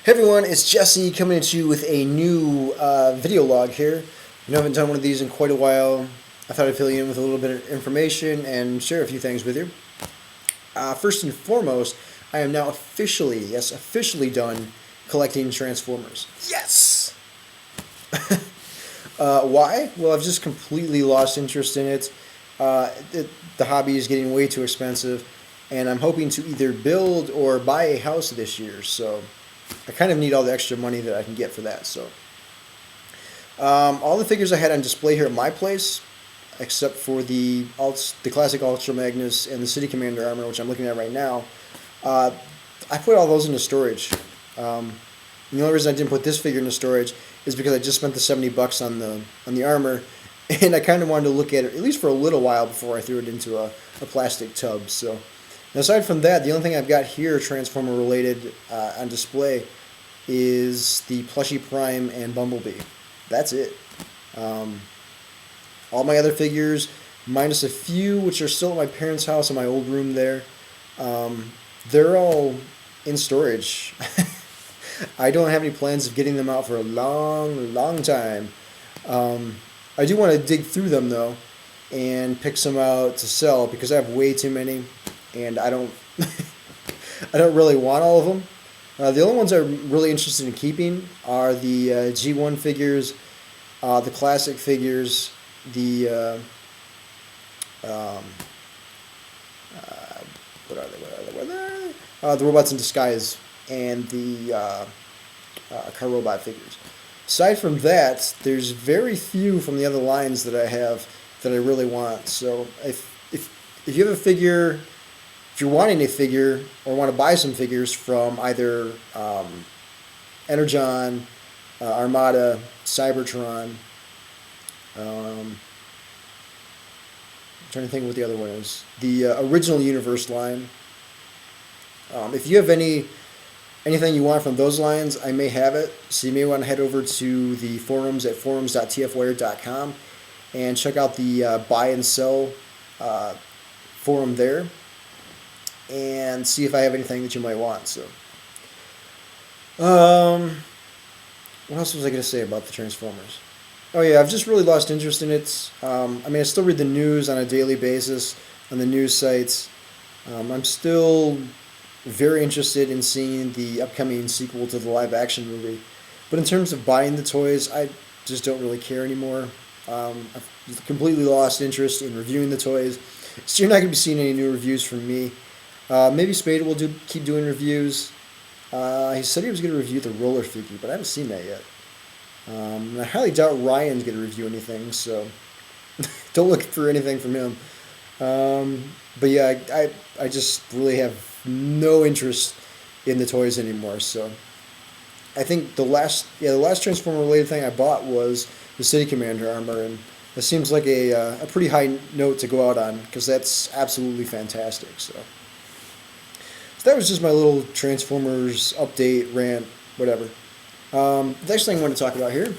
Hey everyone, it's Jesse coming at you with a new video log here. I haven't done one of these in quite a while. I thought I'd fill you in with a little bit of information and share a few things with you. First and foremost, I am now officially done collecting Transformers. Yes! Why? Well, I've just completely lost interest in it. The hobby is getting way too expensive, and I'm hoping to either build or buy a house this year, so I kind of need all the extra money that I can get for that. So all the figures I had on display here at my place, except for the classic Ultra Magnus and the City Commander armor, which I'm looking at right now, I put all those into storage. The only reason I didn't put this figure into storage is because I just spent the $70 on the armor, and I kind of wanted to look at it at least for a little while before I threw it into a plastic tub. So. And aside from that, the only thing I've got here Transformer related on display is the MatrixPrime and Bumblebee. That's it. All my other figures, minus a few which are still at my parents' house in my old room there, they're all in storage. I don't have any plans of getting them out for a long time. I do want to dig through them though and pick some out to sell because I have way too many. And I don't, I don't really want all of them. The only ones I'm really interested in keeping are the G1 figures, the classic figures, the what are they? The Robots in Disguise, and the Car Robot figures. Aside from that, there's very few from the other lines that I have that I really want. So if you have a figure. If you're wanting a figure or want to buy some figures from either Energon, Armada, Cybertron, I'm trying to think what the other one is, the original Universe line. If you have anything you want from those lines, I may have it. So you may want to head over to the forums at forums.tfwire.com and check out the buy and sell forum there, and see if I have anything that you might want. So, what else was I going to say about the Transformers? Oh yeah, I've just really lost interest in it. I mean, I still read the news on a daily basis on the news sites. I'm still very interested in seeing the upcoming sequel to the live-action movie. But in terms of buying the toys, I just don't really care anymore. I've completely lost interest in reviewing the toys. So you're not going to be seeing any new reviews from me. Maybe Spade will keep doing reviews. He said he was going to review the roller figure, but I haven't seen that yet. And I highly doubt Ryan's going to review anything, so don't look for anything from him. But yeah, I just really have no interest in the toys anymore. So I think the last Transformer related thing I bought was the City Commander armor, and that seems like a pretty high note to go out on because that's absolutely fantastic. So that was just my little Transformers update, rant, whatever. The next thing I want to talk about here,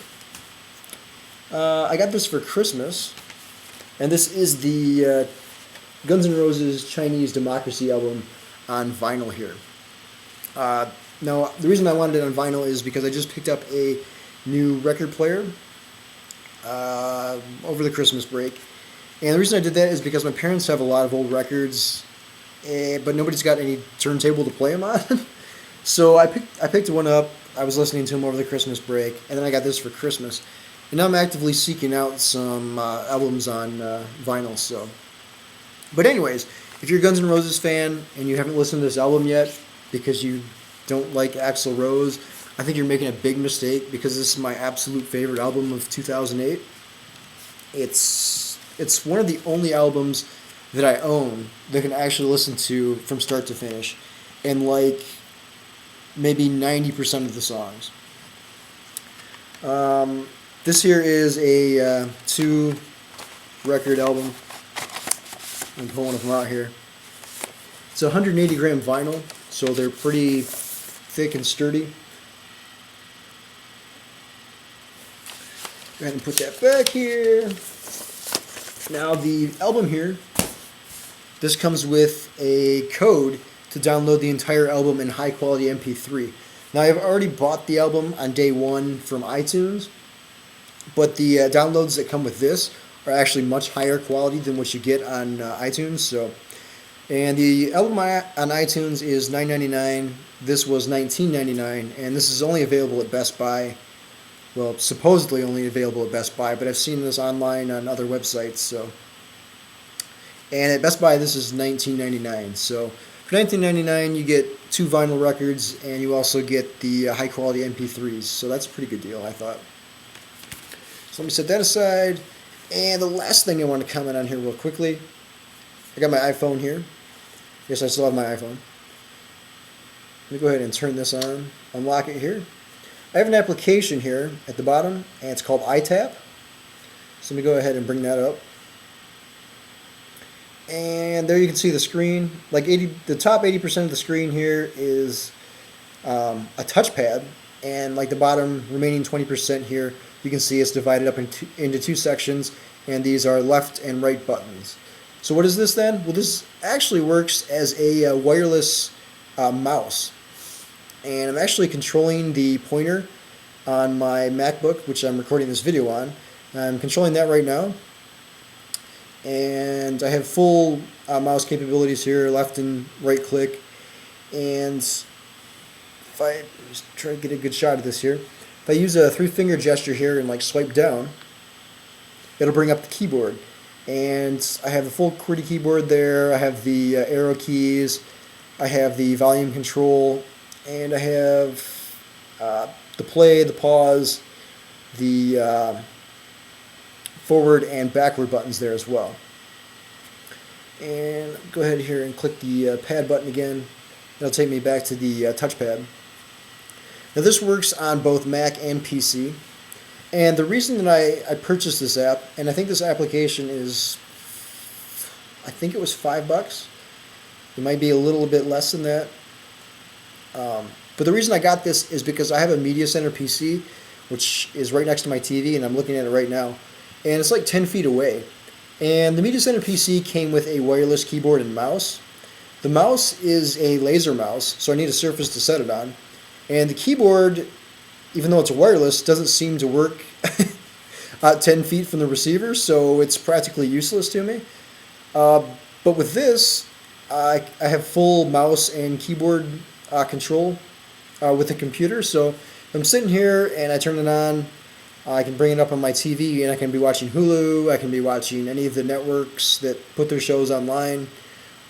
I got this for Christmas, and this is the Guns N' Roses Chinese Democracy album on vinyl here. Now, the reason I wanted it on vinyl is because I just picked up a new record player over the Christmas break, and the reason I did that is because my parents have a lot of old records, but nobody's got any turntable to play them on. So I picked one up. I was listening to them over the Christmas break, and then I got this for Christmas. And now I'm actively seeking out some albums on vinyl. So, but anyways, if you're a Guns N' Roses fan and you haven't listened to this album yet because you don't like Axl Rose, I think you're making a big mistake because this is my absolute favorite album of 2008. It's one of the only albums that I own that I can actually listen to from start to finish, and like maybe 90% of the songs. This here is a 2-record album. I'm pulling one of them out here. It's a 180 gram vinyl, so they're pretty thick and sturdy. Go ahead and put that back here. Now the album here, this comes with a code to download the entire album in high quality MP3. Now, I've already bought the album on day one from iTunes, but the downloads that come with this are actually much higher quality than what you get on iTunes. So, and the album on iTunes is $9.99. This was $19.99, and this is only available at Best Buy. Well, supposedly only available at Best Buy, but I've seen this online on other websites. So, and at Best Buy, this is $19.99. So, for $19.99, you get 2 vinyl records, and you also get the high quality MP3s. So that's a pretty good deal, I thought. So let me set that aside. And the last thing I want to comment on here real quickly, I got my iPhone here. Yes, I still have my iPhone. Let me go ahead and turn this on, unlock it here. I have an application here at the bottom, and it's called iTap. So let me go ahead and bring that up. And there you can see the screen. Like the top 80% of the screen here is a touchpad, and like the bottom remaining 20% here, you can see it's divided up into 2 sections, and these are left and right buttons. So what is this then? Well, this actually works as a wireless mouse, and I'm actually controlling the pointer on my MacBook, which I'm recording this video on. I'm controlling that right now, and I have full mouse capabilities here, left and right click. And if I just try to get a good shot of this here, if I use a 3-finger gesture here and like swipe down, it'll bring up the keyboard. And I have the full QWERTY keyboard there. I have the arrow keys. I have the volume control, and I have the play, the pause, the forward and backward buttons there as well. And go ahead here and click the pad button again. It'll take me back to the touchpad. Now this works on both Mac and PC. And the reason that I purchased this app, and I think this application is, I think it was $5. It might be a little bit less than that. But the reason I got this is because I have a Media Center PC, which is right next to my TV, and I'm looking at it right now. And it's like 10 feet away. And the Media Center PC came with a wireless keyboard and mouse. The mouse is a laser mouse, so I need a surface to set it on. And the keyboard, even though it's wireless, doesn't seem to work 10 feet from the receiver, so it's practically useless to me. But with this, I have full mouse and keyboard control with the computer. So if I'm sitting here and I turn it on, I can bring it up on my TV, and I can be watching Hulu. I can be watching any of the networks that put their shows online.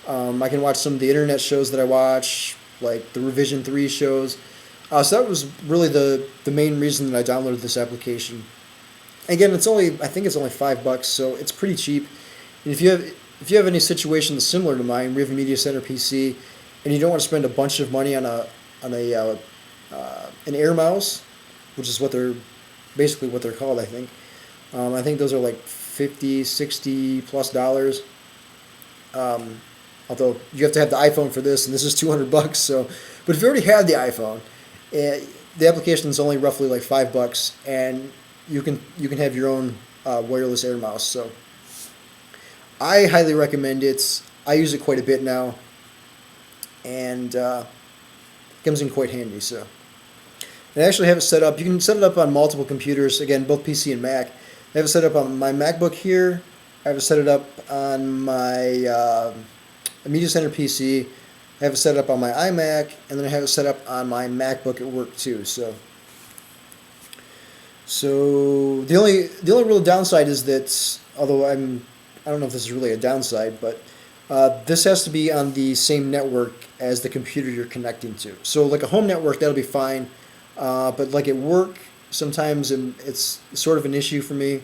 I can watch some of the internet shows that I watch, like the Revision 3 shows. So that was really the main reason that I downloaded this application. Again, I think it's only $5, so it's pretty cheap. And if you have any situation similar to mine, we have a Media Center PC, and you don't want to spend a bunch of money on an Air mouse, which is basically what they're called, I think. I think those are like $50, $60 plus dollars. Although you have to have the iPhone for this, and this is $200. So, but if you already have the iPhone, the application is only roughly like $5, and you can have your own wireless Air mouse. So, I highly recommend it. I use it quite a bit now, and it comes in quite handy. So. And I actually have it set up. You can set it up on multiple computers, again, both PC and Mac. I have it set up on my MacBook here. I have it set it up on my Media Center PC. I have it set up on my iMac, and then I have it set up on my MacBook at work too. So the only real downside is that, although I don't know if this is really a downside, but this has to be on the same network as the computer you're connecting to. So like a home network, that'll be fine. But like at work, sometimes it's sort of an issue for me.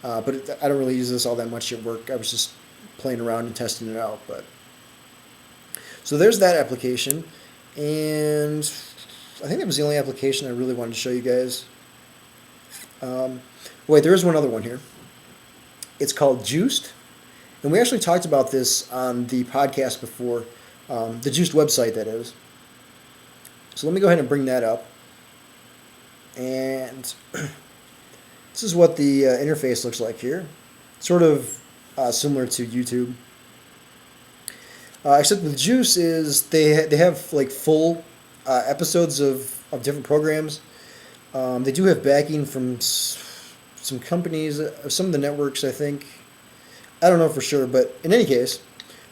But I don't really use this all that much at work. I was just playing around and testing it out. So there's that application, and I think that was the only application I really wanted to show you guys. Wait, there is one other one here. It's called Juiced, and we actually talked about this on the podcast before, the Juiced website, that is. So let me go ahead and bring that up. And this is what the interface looks like here. Sort of similar to YouTube. Except with Juice is they have like full episodes of of different programs. They do have backing from some companies, some of the networks, I think. I don't know for sure, but in any case,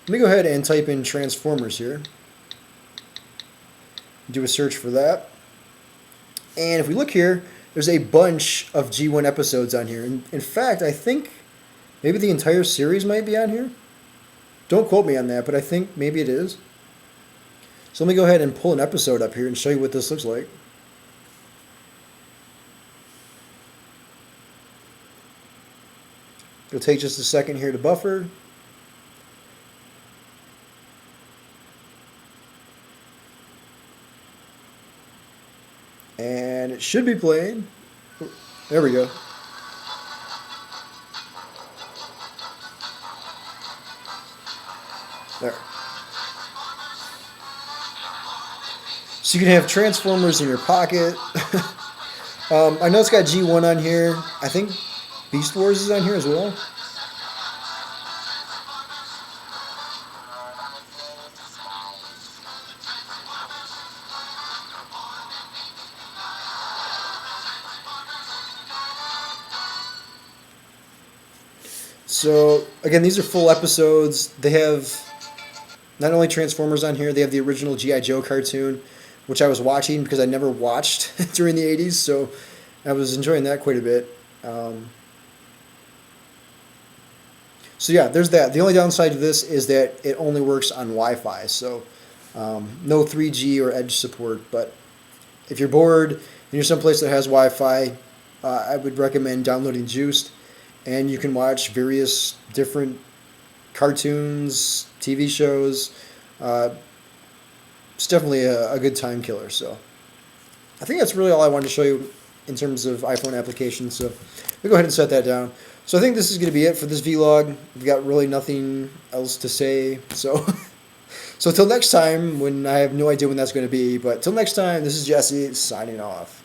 let me go ahead and type in Transformers here. Do a search for that. And if we look here, there's a bunch of G1 episodes on here. In fact, I think maybe the entire series might be on here. Don't quote me on that, but I think maybe it is. So let me go ahead and pull an episode up here and show you what this looks like. It'll take just a second here to buffer. And it should be playing. There we go. There. So you can have Transformers in your pocket. I know it's got G1 on here. I think Beast Wars is on here as well. So again, these are full episodes. They have not only Transformers on here, they have the original G.I. Joe cartoon, which I was watching because I never watched during the 80s, so I was enjoying that quite a bit. So yeah, there's that. The only downside to this is that it only works on Wi-Fi, so no 3G or Edge support. But if you're bored and you're someplace that has Wi-Fi, I would recommend downloading Juiced, and you can watch various different cartoons, TV shows. It's definitely a good time killer. So I think that's really all I wanted to show you in terms of iPhone applications. So we'll go ahead and set that down. So I think this is going to be it for this vlog. We've got really nothing else to say. So till next time, when I have no idea when that's going to be. But till next time, this is Jesse signing off.